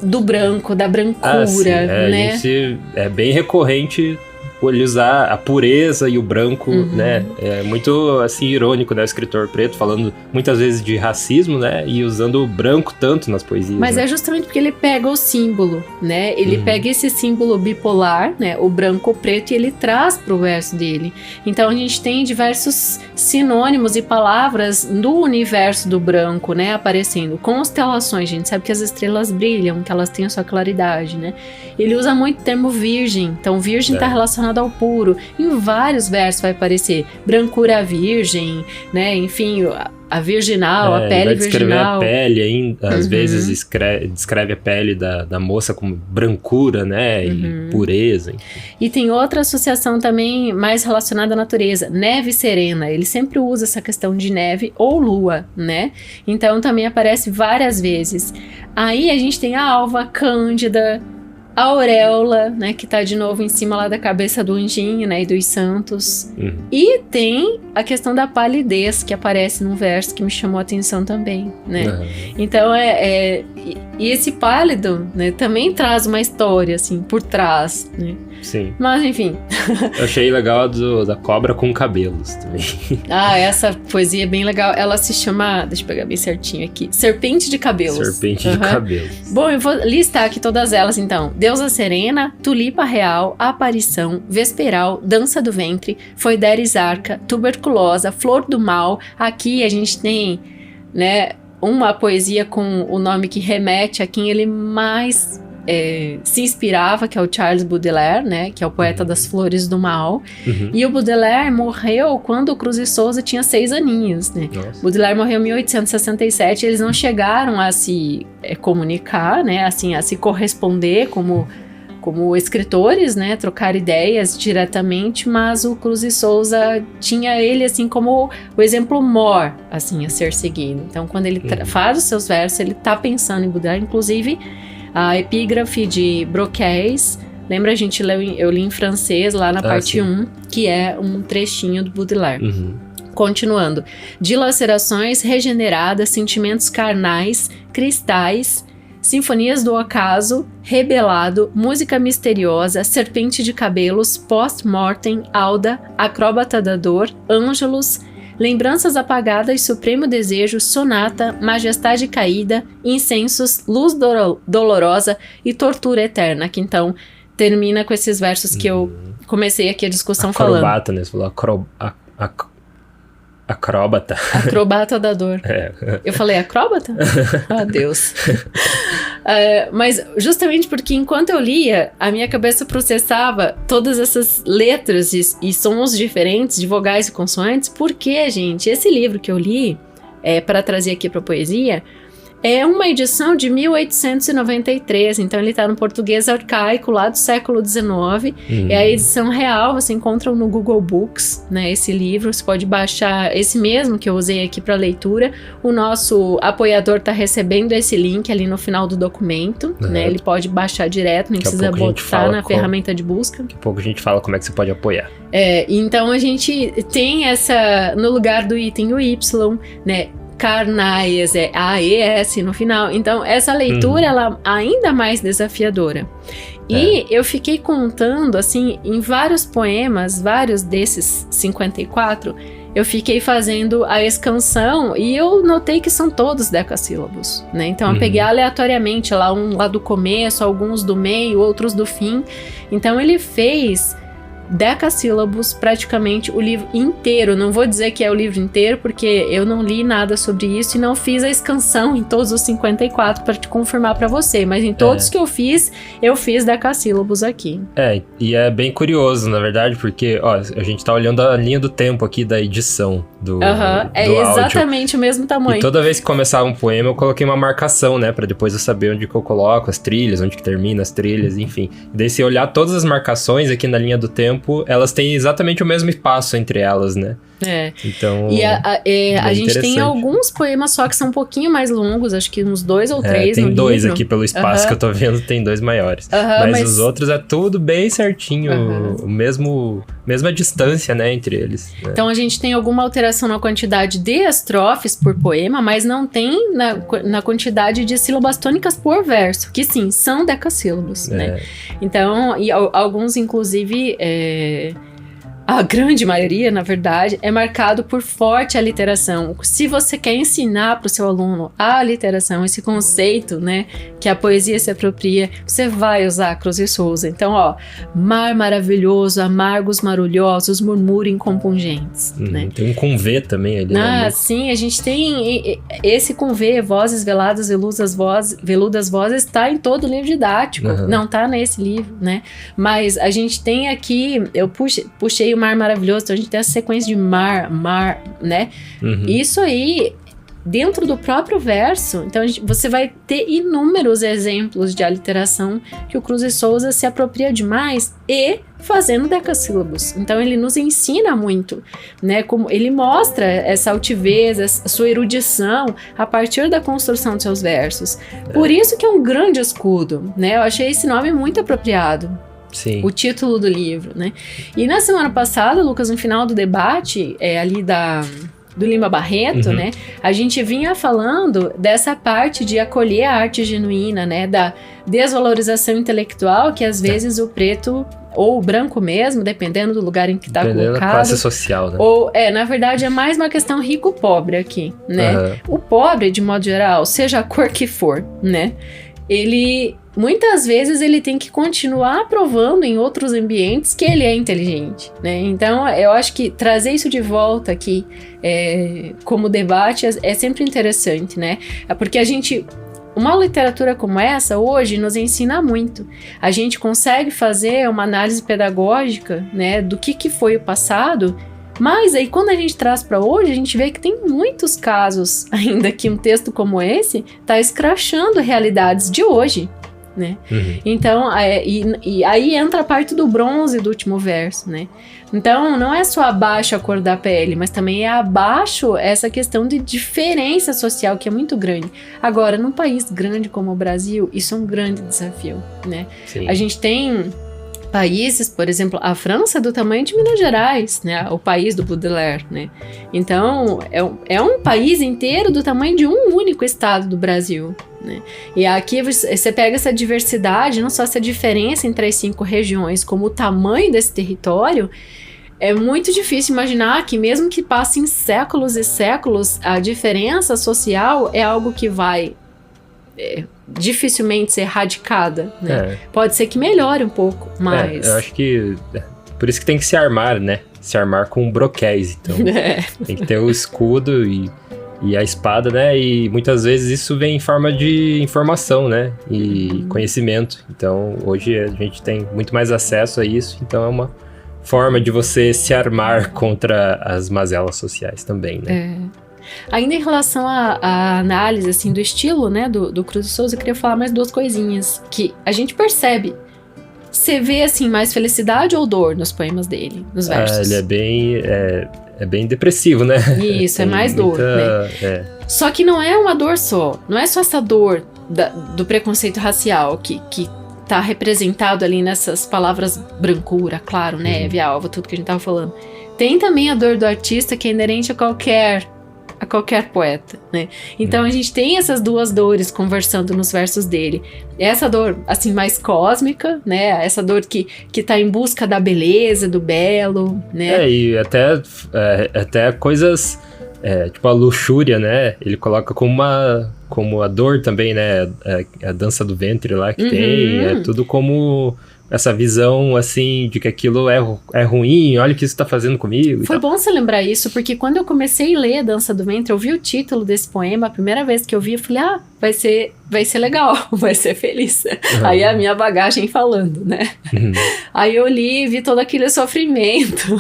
do branco, da brancura, sim, né? É bem recorrente ele usar a pureza e o branco, né? É muito, assim, irônico, né? O escritor preto falando muitas vezes de racismo, né? E usando o branco tanto nas poesias. Mas né? é justamente porque ele pega o símbolo, né? Ele pega esse símbolo bipolar, né? O branco, o preto, e ele traz pro verso dele. Então a gente tem diversos sinônimos e palavras do universo do branco, né? Aparecendo. Constelações, a gente sabe que as estrelas brilham, que elas têm a sua claridade, né? Ele usa muito o termo virgem. Então virgem está relacionado ao puro. Em vários versos vai aparecer brancura virgem, né? Enfim, a virginal, a pele virginal. A pele ainda, às vezes descreve a pele da moça como brancura, né? E pureza. Enfim. E tem outra associação também mais relacionada à natureza, neve serena. Ele sempre usa essa questão de neve ou lua, né? Então também aparece várias vezes. Aí a gente tem a alva cândida, a auréola, né, que tá de novo em cima lá da cabeça do anjinho, né, e dos santos. E tem a questão da palidez, que aparece num verso que me chamou a atenção também, né. Então, e esse pálido, né, também traz uma história, assim, por trás, né. Sim. Mas, enfim. Eu achei legal da cobra com cabelos também. Essa poesia é bem legal. Ela se chama, deixa eu pegar bem certinho aqui, Serpente de Cabelos. Serpente de Cabelos. Bom, eu vou listar aqui todas elas, então. Deusa Serena, Tulipa Real, Aparição, Vesperal, Dança do Ventre, Foideres Arca, Tuberculosa, Flor do Mal. Aqui a gente tem, né, uma poesia com o nome que remete a quem ele mais se inspirava, que é o Charles Baudelaire, né, que é o poeta das Flores do Mal. E o Baudelaire morreu quando o Cruz e Souza tinha 6 aninhos, né. Baudelaire morreu em 1867, eles não chegaram a se comunicar, né, assim, a se corresponder como escritores, né, trocar ideias diretamente, mas o Cruz e Souza tinha ele, assim, como o exemplo mor, assim, a ser seguido. Então, quando ele faz os seus versos, ele tá pensando em Baudelaire, inclusive a epígrafe de Broquais, lembra, eu li em francês lá na parte 1, que é um trechinho do Baudelaire. Continuando. Dilacerações regeneradas, sentimentos carnais, cristais, sinfonias do ocaso, rebelado, música misteriosa, serpente de cabelos, post-mortem, alda, acróbata da dor, ângelos, lembranças apagadas, supremo desejo, sonata, majestade caída, incensos, luz dolorosa e tortura eterna, que então termina com esses versos que eu comecei aqui a discussão falando. Acrobata, né? Você falou acróbata. Acrobata da dor. Eu falei acróbata? Ah, Deus. Mas justamente porque enquanto eu lia, a minha cabeça processava todas essas letras e sons diferentes de vogais e consoantes, porque, gente, esse livro que eu li, para trazer aqui para poesia, é uma edição de 1893, então ele está no português arcaico lá do século XIX. É a edição real, você encontra no Google Books, né, esse livro, você pode baixar esse mesmo que eu usei aqui para leitura. O nosso apoiador está recebendo esse link ali no final do documento, né, ele pode baixar direto, nem precisa botar na ferramenta de busca. Daqui a pouco a gente fala como é que você pode apoiar. Então a gente tem no lugar do item o Y, né, carnais, AES no final. Então, essa leitura, ela é ainda mais desafiadora. E eu fiquei contando, assim, em vários poemas, vários desses 54, eu fiquei fazendo a escansão e eu notei que são todos decassílabos, né? Então, eu peguei aleatoriamente lá, um lá do começo, alguns do meio, outros do fim. Então, ele fez decassílabos praticamente o livro inteiro. Não vou dizer que é o livro inteiro, porque eu não li nada sobre isso e não fiz a escansão em todos os 54 para te confirmar para você, mas em todos que eu fiz decassílabos aqui. E é bem curioso, na verdade, porque a gente tá olhando a linha do tempo aqui da edição do exatamente áudio. O mesmo tamanho. E toda vez que começava um poema, eu coloquei uma marcação, né, para depois eu saber onde que eu coloco as trilhas, onde que termina as trilhas, enfim. E daí, se olhar todas as marcações aqui na linha do tempo, elas têm exatamente o mesmo espaço entre elas, né? Então, e a gente tem interessante. alguns poemas só que são um pouquinho mais longos, acho que uns 2 ou 3 tem no dois livro. aqui pelo espaço que eu tô vendo, tem 2 maiores. Mas os outros é tudo bem certinho, mesma distância, né, entre eles. Né? Então a gente tem alguma alteração na quantidade de estrofes por poema, mas não tem na quantidade de sílabas tônicas por verso, que sim, são decassílabos, né? Então, e alguns inclusive... A grande maioria, na verdade, é marcado por forte aliteração. Se você quer ensinar para o seu aluno a aliteração, esse conceito, né, que a poesia se apropria, você vai usar Cruz e Souza. Então, mar maravilhoso, amargos marulhosos, murmúrio incompungentes. Né? Tem um com V também ali. Sim, a gente tem esse com V, vozes veladas, veludas vozes, está em todo o livro didático. Não está nesse livro, né? Mas a gente tem aqui, eu puxei mar maravilhoso, então a gente tem essa sequência de mar, né? Isso aí, dentro do próprio verso, então você vai ter inúmeros exemplos de aliteração que o Cruz e Souza se apropria demais e fazendo decassílabos. Então ele nos ensina muito, né? Como ele mostra essa altivez, essa sua erudição a partir da construção de seus versos. Por isso que é um grande escudo, né? Eu achei esse nome muito apropriado. Sim. O título do livro, né? E na semana passada, Lucas, no final do debate, ali do Lima Barreto, né? A gente vinha falando dessa parte de acolher a arte genuína, né? Da desvalorização intelectual que às vezes o preto ou o branco mesmo, dependendo do lugar em que está colocado. Da classe social, né? Ou, na verdade, é mais uma questão rico-pobre aqui, né? O pobre, de modo geral, seja a cor que for, né? Muitas vezes ele tem que continuar provando em outros ambientes que ele é inteligente, né? Então, eu acho que trazer isso de volta aqui como debate é sempre interessante, né? Porque uma literatura como essa, hoje, nos ensina muito. A gente consegue fazer uma análise pedagógica, né, do que foi o passado, mas aí quando a gente traz para hoje, a gente vê que tem muitos casos ainda que um texto como esse está escrachando realidades de hoje. Né? Então, e aí entra a parte do bronze do último verso, né? Então, não é só abaixo a cor da pele, mas também é abaixo essa questão de diferença social, que é muito grande. Agora, num país grande como o Brasil, isso é um grande desafio, né? Sim. A gente tem países, por exemplo, a França é do tamanho de Minas Gerais, né? O país do Baudelaire, né? Então, é um país inteiro do tamanho de um único estado do Brasil, né? E aqui você pega essa diversidade, não só essa diferença entre as 5 regiões, como o tamanho desse território. É muito difícil imaginar que mesmo que passem séculos e séculos, a diferença social é algo que vai dificilmente ser erradicada, né? Pode ser que melhore um pouco, mas... eu acho que... Por isso que tem que se armar, né? Se armar com broquéis, então. Tem que ter o escudo e a espada, né? E muitas vezes isso vem em forma de informação, né? E conhecimento. Então, hoje a gente tem muito mais acesso a isso, então é uma forma de você se armar contra as mazelas sociais também, né? Ainda em relação à análise, assim, do estilo, né, do Cruz e Souza, eu queria falar mais 2 coisinhas que a gente percebe. Você vê, assim, mais felicidade ou dor nos poemas dele, nos versos? Ele é bem depressivo, né? Isso, é mais dor, né? Só que não é uma dor só. Não é só essa dor do preconceito racial que tá representado ali nessas palavras brancura, claro, né? Via alva, tudo que a gente tava falando. Tem também a dor do artista que é inerente a qualquer poeta, né? Então a gente tem essas 2 dores conversando nos versos dele. Essa dor, assim, mais cósmica, né? Essa dor que tá em busca da beleza, do belo, né? E até coisas, tipo a luxúria, né? Ele coloca como a dor também, né? A dança do ventre lá que tem, é tudo como... essa visão, assim, de que aquilo é ruim, olha o que isso tá fazendo comigo. Foi bom você lembrar isso, porque quando eu comecei a ler Dança do Ventre, eu vi o título desse poema, a primeira vez que eu vi, eu falei, vai ser legal, vai ser feliz. Aí a minha bagagem falando, né? Aí eu li e vi todo aquele sofrimento,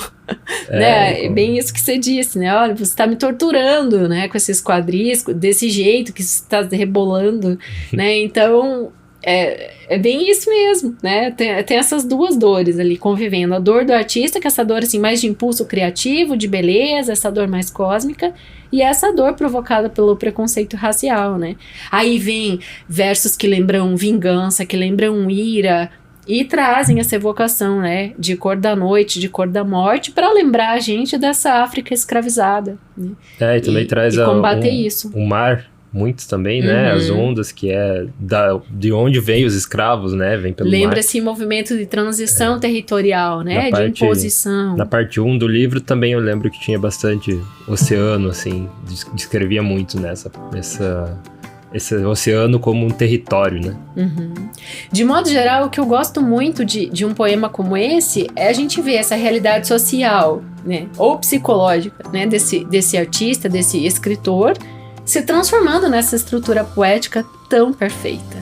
né? É bem isso que você disse, né? Olha, você tá me torturando, né? Com esses quadris, desse jeito que você tá rebolando, né? Então... é bem isso mesmo, né? Tem essas duas dores ali convivendo. A dor do artista, que é essa dor assim, mais de impulso criativo, de beleza, essa dor mais cósmica, e essa dor provocada pelo preconceito racial, né? Aí vem versos que lembram vingança, que lembram ira, e trazem essa evocação, né? De cor da noite, de cor da morte, para lembrar a gente dessa África escravizada. Né? E também traz e combater isso. O mar. Muitos também, né? As ondas, que é de onde vêm os escravos, né? Vem pelo mar. Lembra esse movimento de transição territorial, né? De imposição. Na parte 1 do livro também eu lembro que tinha bastante oceano, assim. Descrevia muito esse oceano como um território, né? De modo geral, o que eu gosto muito de um poema como esse é a gente ver essa realidade social, né? Ou psicológica, né? Desse artista, desse escritor, se transformando nessa estrutura poética tão perfeita.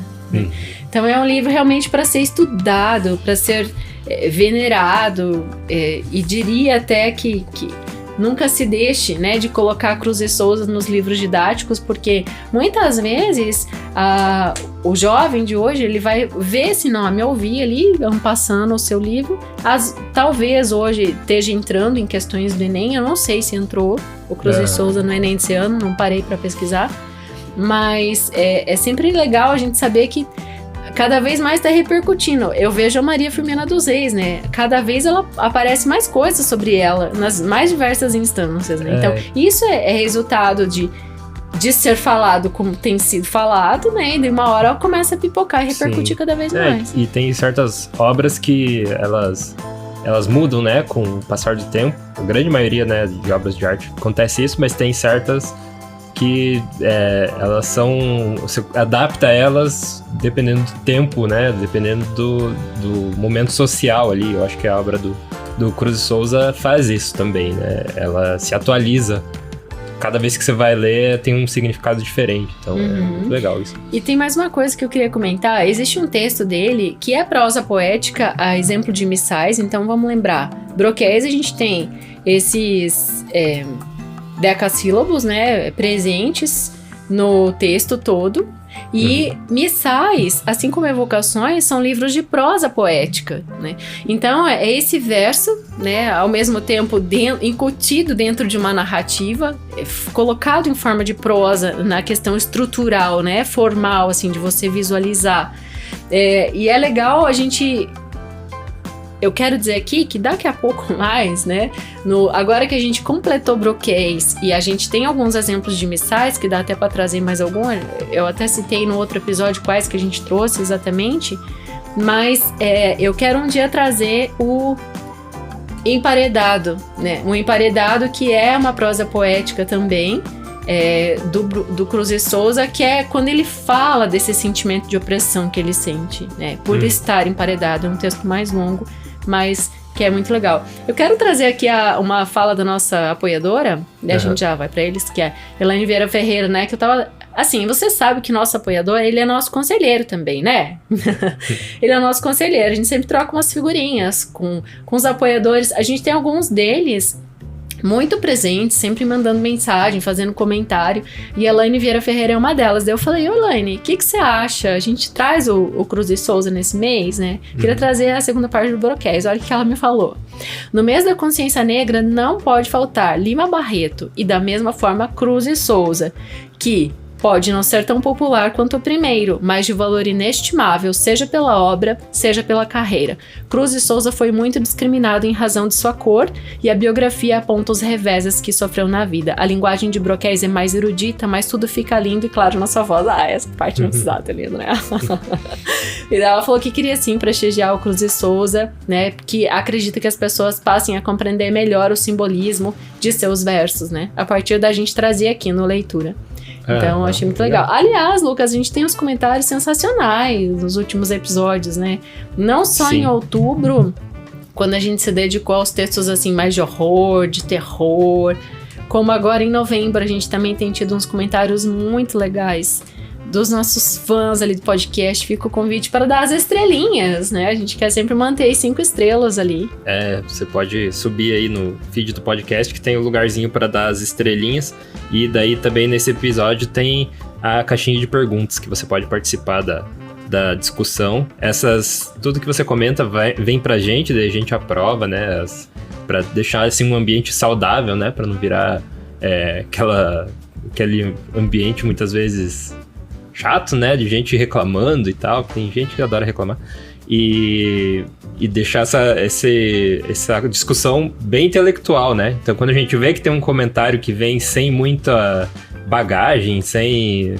Então é um livro realmente para ser estudado, para ser venerado, e diria até que nunca se deixe, né, de colocar Cruz e Souza nos livros didáticos, porque muitas vezes o jovem de hoje ele vai ver esse nome, ouvir ali, passando o seu livro, talvez hoje esteja entrando em questões do Enem, eu não sei se entrou o Cruz e Souza no Enem desse ano, não parei para pesquisar, mas é sempre legal a gente saber que cada vez mais está repercutindo. Eu vejo a Maria Firmina dos Reis, né? Cada vez ela aparece mais coisas sobre ela, nas mais diversas instâncias, né? Então, isso é resultado de ser falado como tem sido falado, né? E de uma hora ela começa a pipocar e repercutir cada vez mais. E tem certas obras que elas mudam, né? Com o passar do tempo. A grande maioria, né, de obras de arte acontece isso, mas tem certas que elas são... Você adapta elas dependendo do tempo, né? Dependendo do momento social ali. Eu acho que a obra do Cruz e Souza faz isso também, né? Ela se atualiza. Cada vez que você vai ler, tem um significado diferente. Então, é muito legal isso. E tem mais uma coisa que eu queria comentar. Existe um texto dele que é prosa poética, a exemplo de missais. Então, vamos lembrar. Broquéis, a gente tem esses... decassílabos, né, presentes no texto todo, e missais, assim como evocações, são livros de prosa poética, né? Então é esse verso, né, ao mesmo tempo incutido dentro de uma narrativa, colocado em forma de prosa na questão estrutural, né, formal, assim, de você visualizar. E é legal a gente... Eu quero dizer aqui que daqui a pouco mais, né, agora que a gente completou Broquéis e a gente tem alguns exemplos de missais, que dá até para trazer mais algum, eu até citei no outro episódio quais que a gente trouxe exatamente, mas eu quero um dia trazer o Emparedado, né, um Emparedado que é uma prosa poética também, do Cruz e Souza, que é quando ele fala desse sentimento de opressão que ele sente, né, por estar emparedado. É um texto mais longo, mas que é muito legal. Eu quero trazer aqui uma fala da nossa apoiadora, e a gente já vai pra eles, que é Elaine Vieira Ferreira, né, que eu tava... Assim, você sabe que nosso apoiador, ele é nosso conselheiro também, né? Ele é nosso conselheiro, a gente sempre troca umas figurinhas com os apoiadores. A gente tem alguns deles muito presentes, sempre mandando mensagem, fazendo comentário, e a Elaine Vieira Ferreira é uma delas. Daí eu falei, Elaine, o que você acha? A gente traz o Cruz e Souza nesse mês, né? Queria trazer a segunda parte do Broquéis. Olha o que ela me falou. No mês da consciência negra não pode faltar Lima Barreto e da mesma forma Cruz e Souza, que pode não ser tão popular quanto o primeiro, mas de valor inestimável, seja pela obra, seja pela carreira. Cruz e Souza foi muito discriminado em razão de sua cor, e a biografia aponta os reveses que sofreu na vida. A linguagem de Broquéis é mais erudita, mas tudo fica lindo e claro na sua voz. Essa parte não precisa ter lindo, né? E ela falou que queria sim prestigiar o Cruz e Souza, né? Que acredita que as pessoas passem a compreender melhor o simbolismo de seus versos, né? A partir da gente trazer aqui no Leitura. Então, eu achei muito legal. Aliás, Lucas, a gente tem uns comentários sensacionais nos últimos episódios, né? Não só em outubro, quando a gente se dedicou aos textos, assim, mais de horror, de terror, como agora em novembro, a gente também tem tido uns comentários muito legais dos nossos fãs ali do podcast. Fica o convite para dar as estrelinhas, né? A gente quer sempre manter as 5 estrelas ali. Você pode subir aí no feed do podcast que tem um lugarzinho para dar as estrelinhas. E daí também nesse episódio tem a caixinha de perguntas que você pode participar da discussão. Tudo que você comenta vem pra gente, daí a gente aprova, né? Pra deixar assim um ambiente saudável, né? Pra não virar aquele ambiente muitas vezes chato, né? De gente reclamando e tal. Tem gente que adora reclamar. E deixar essa discussão bem intelectual, né? Então, quando a gente vê que tem um comentário que vem sem muita bagagem, sem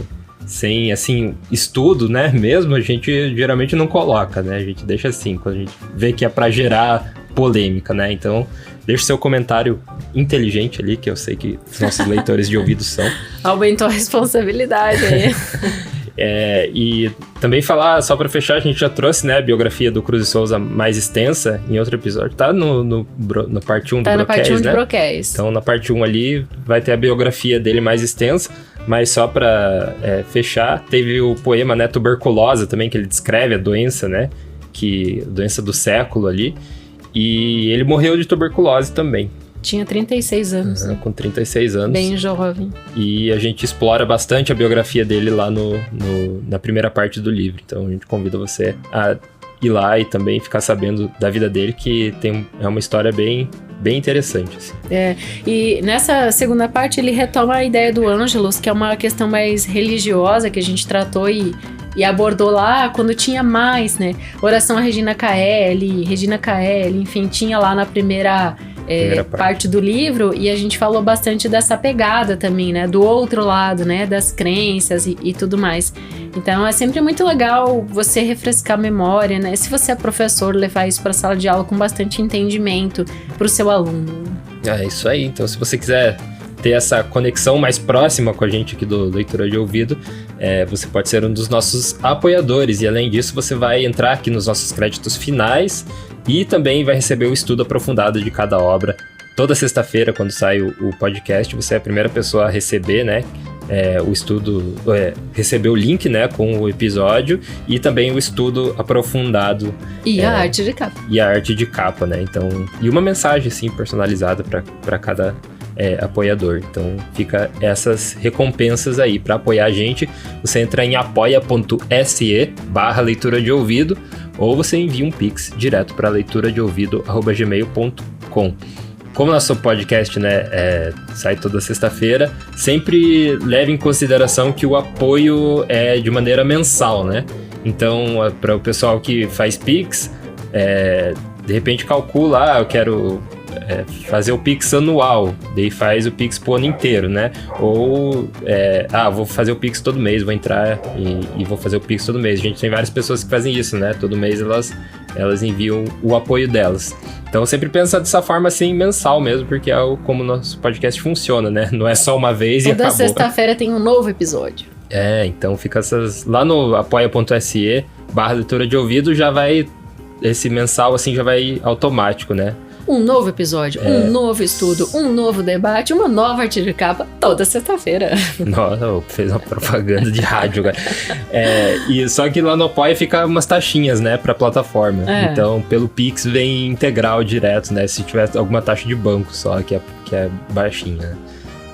assim, estudo, né? Mesmo, a gente geralmente não coloca, né? A gente deixa assim, quando a gente vê que é pra gerar polêmica, né? Então, deixa seu comentário inteligente ali, que eu sei que os nossos leitores de ouvido são. Aumentou a responsabilidade aí. E também falar, só pra fechar, a gente já trouxe, né, a biografia do Cruz e Souza mais extensa em outro episódio. Tá no parte 1 do Broquéis, né? Tá na parte 1 do Broquéis. Então, na parte 1 ali, vai ter a biografia dele mais extensa. Mas só pra fechar, teve o poema, né, Tuberculosa também, que ele descreve a doença, né? Doença do século ali. E ele morreu de tuberculose também. Tinha 36 anos. Né? Com 36 anos. Bem jovem. E a gente explora bastante a biografia dele lá na primeira parte do livro. Então a gente convida você a ir lá e também ficar sabendo da vida dele, que é uma história bem interessante. Assim. E nessa segunda parte ele retoma a ideia do Ângelus, que é uma questão mais religiosa que a gente tratou e abordou lá quando tinha mais, né? Oração a Regina Coeli, enfim, tinha lá na primeira parte do livro, e a gente falou bastante dessa pegada também, né? Do outro lado, né? Das crenças e tudo mais. Então é sempre muito legal você refrescar a memória, né? Se você é professor, levar isso para a sala de aula com bastante entendimento para o seu aluno. É isso aí. Então, se você quiser ter essa conexão mais próxima com a gente aqui do Leitura de Ouvido, você pode ser um dos nossos apoiadores, e além disso você vai entrar aqui nos nossos créditos finais e também vai receber o estudo aprofundado de cada obra. Toda sexta-feira, quando sai o podcast, você é a primeira pessoa a receber, né, o estudo, receber o link, né, com o episódio, e também o estudo aprofundado. E a arte de capa. E a arte de capa, né, então, e uma mensagem, assim, personalizada para cada apoiador. Então fica essas recompensas aí. Para apoiar a gente, você entra em apoia.se/leitura de ouvido, ou você envia um pix direto para leituradeouvido@gmail.com. Como nosso podcast, né, sai toda sexta-feira, sempre leve em consideração que o apoio é de maneira mensal, né? Então, para o pessoal que faz pix, de repente calcula, eu quero fazer o Pix anual, daí faz o Pix pro ano inteiro, né? Ou, vou fazer o Pix todo mês, vou entrar e vou fazer o Pix todo mês. A gente tem várias pessoas que fazem isso, né? Todo mês elas enviam o apoio delas. Então sempre pensa dessa forma assim, mensal mesmo, porque é como o nosso podcast funciona, né? Não é só uma vez e acabou. Toda sexta-feira tem um novo episódio. Então fica lá no apoia.se/leitura de ouvido, já vai, esse mensal assim já vai automático, né? Um novo episódio, um novo estudo, um novo debate, uma nova arte de capa toda sexta-feira. Nossa, fez uma propaganda de rádio agora. E só que lá no Apoia fica umas taxinhas, né, pra plataforma. Então, pelo Pix vem integral direto, né, se tiver alguma taxa de banco só, que é baixinha, né?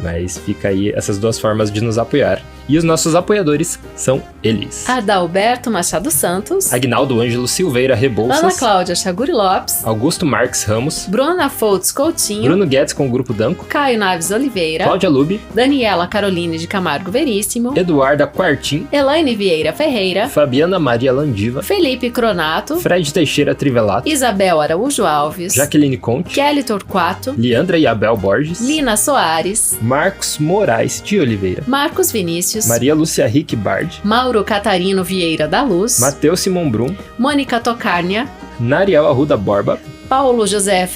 Mas fica aí essas duas formas de nos apoiar. E os nossos apoiadores são eles: Adalberto Machado Santos, Agnaldo Ângelo Silveira Rebouças, Ana Cláudia Chaguri Lopes, Augusto Marques Ramos, Bruna Foltz Coutinho, Bruno Guedes com o Grupo Danco, Caio Naves Oliveira, Cláudia Lube, Daniela Caroline de Camargo Veríssimo, Eduarda Quartim, Elaine Vieira Ferreira, Fabiana Maria Landiva, Felipe Cronato, Fred Teixeira Trivelato, Isabel Araújo Alves, Jaqueline Conte, Kelly Torquato, Leandra e Abel Borges, Lina Soares, Marcos Moraes de Oliveira, Marcos Vinícius, Maria Lúcia Rick Bard, Mauro Catarino Vieira da Luz, Matheus Simon Brum, Mônica Tocárnia, Nariel Arruda Borba, Paulo José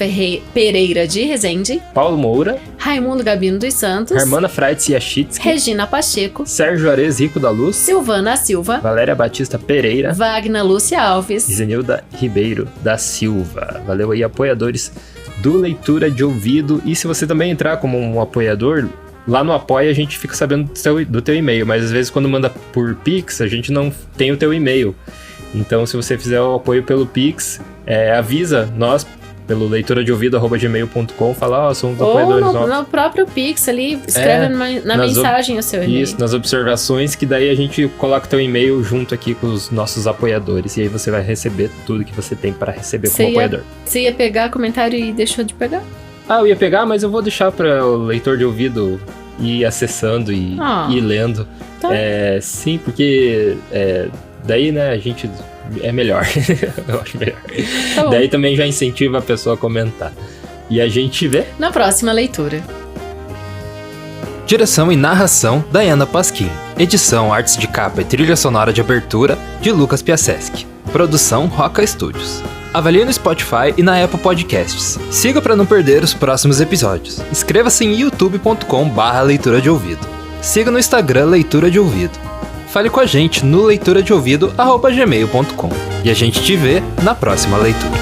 Pereira de Rezende, Paulo Moura, Raimundo Gabino dos Santos, Hermana Freitz Yachitsky, Regina Pacheco, Sérgio Ares Rico da Luz, Silvana Silva, Valéria Batista Pereira, Wagner Lúcia Alves, Zenilda Ribeiro da Silva. Valeu aí, apoiadores do Leitura de Ouvido. E se você também entrar como um apoiador, lá no Apoia a gente fica sabendo do teu e-mail, mas às vezes quando manda por Pix, a gente não tem o teu e-mail. Então se você fizer o apoio pelo Pix, avisa nós pelo leituradeouvido@gmail.com, falar, sou um dos apoiadores. Ou no próprio Pix ali, escreve na mensagem o seu e-mail. Isso, nas observações, que daí a gente coloca o teu e-mail junto aqui com os nossos apoiadores. E aí você vai receber tudo que você tem para receber como apoiador. Você ia pegar comentário e deixou de pegar? Eu ia pegar, mas eu vou deixar para o leitor de ouvido ir acessando e ir lendo. Tá. Sim, porque daí, né, a gente... É melhor. Eu acho melhor. Tá bom. Daí também já incentiva a pessoa a comentar. E a gente vê na próxima leitura. Direção e narração, Dayana Pasquim. Edição, artes de capa e trilha sonora de abertura, de Lucas Piaseschi. Produção, Roca Studios. Avalie no Spotify e na Apple Podcasts. Siga para não perder os próximos episódios. Inscreva-se em youtube.com/leitura de ouvido. Siga no Instagram Leitura de Ouvido. Fale com a gente no leituradeouvido@gmail.com. E a gente te vê na próxima leitura.